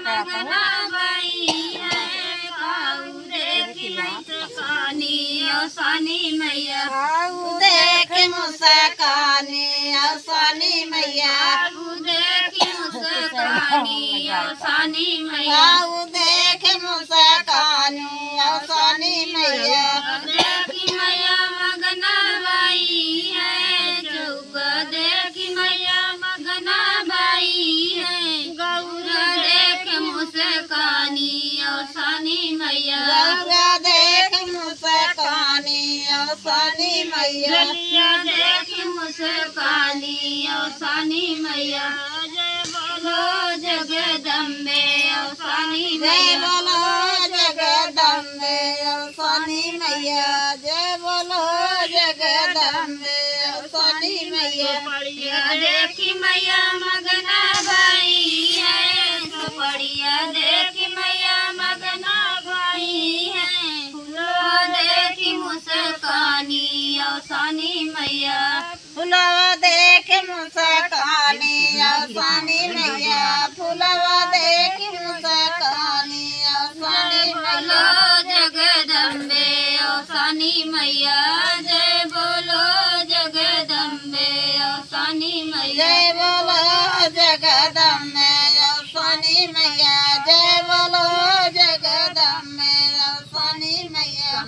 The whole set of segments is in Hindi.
मगना बाई है काऊ देखी मुस्कानी औसानी मैया देख मुस्कानी औसानी मैया देखी मुस्कानी औसानी मैया देख मुस्कानी औसानी मैया देखी मैया मगना बाई है चौक देखी मैया मगना बाई है गौरा देख मुस्कानी औसानी मैया देख मुस्कानी औसानी मैया देख मुस्कानी औसानी मैया जय बोलो जगदम्बे औसानी जय मैया बोलो जगदम्बे औसानी मैया जय बोलो जगदम्बे औसानी मैया देखी मैया मगना बाई है सुपड़िया देखी मैया मगना बाई है देखी मुस्कानी औसानी मैया फुलवा देख मुस्कानी औसानी मैया फुलवा देख मुस्कानी औसानी बोलो मैया जगदम्बे औसानी मैया जय बोलो जगदम्बे औसानी मैया जय बोलो जगदम्बे औसानी मैया जय बोलो जगदम्बे औसानी मैया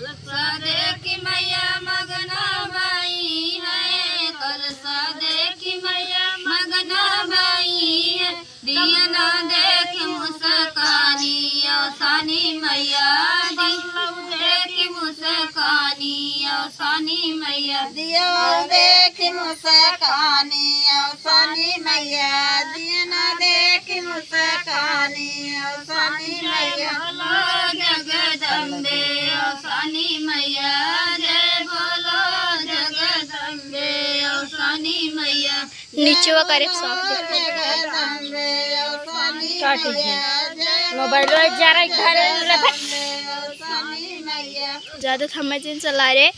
देखी मैया मगना बाई है कलसा देखी मैया मगना बाई है दियना देख मुस्कानी औसानी मैया देखी मुस्कानी औसानी मैया दियो देख मुस्कानी औसानी मैया दियना देख मुस्कानी औसानी मैया बोलो जगदम्बे औसानी मैया जय बोलो जगदम्बे औसानी मैया नीचे वो करे साफ जगदम्बे औसानी काट दीजिए। मैया जय मोबाइल जा रहा है घर औसानी मैया ज्यादा थम्मा चला रहे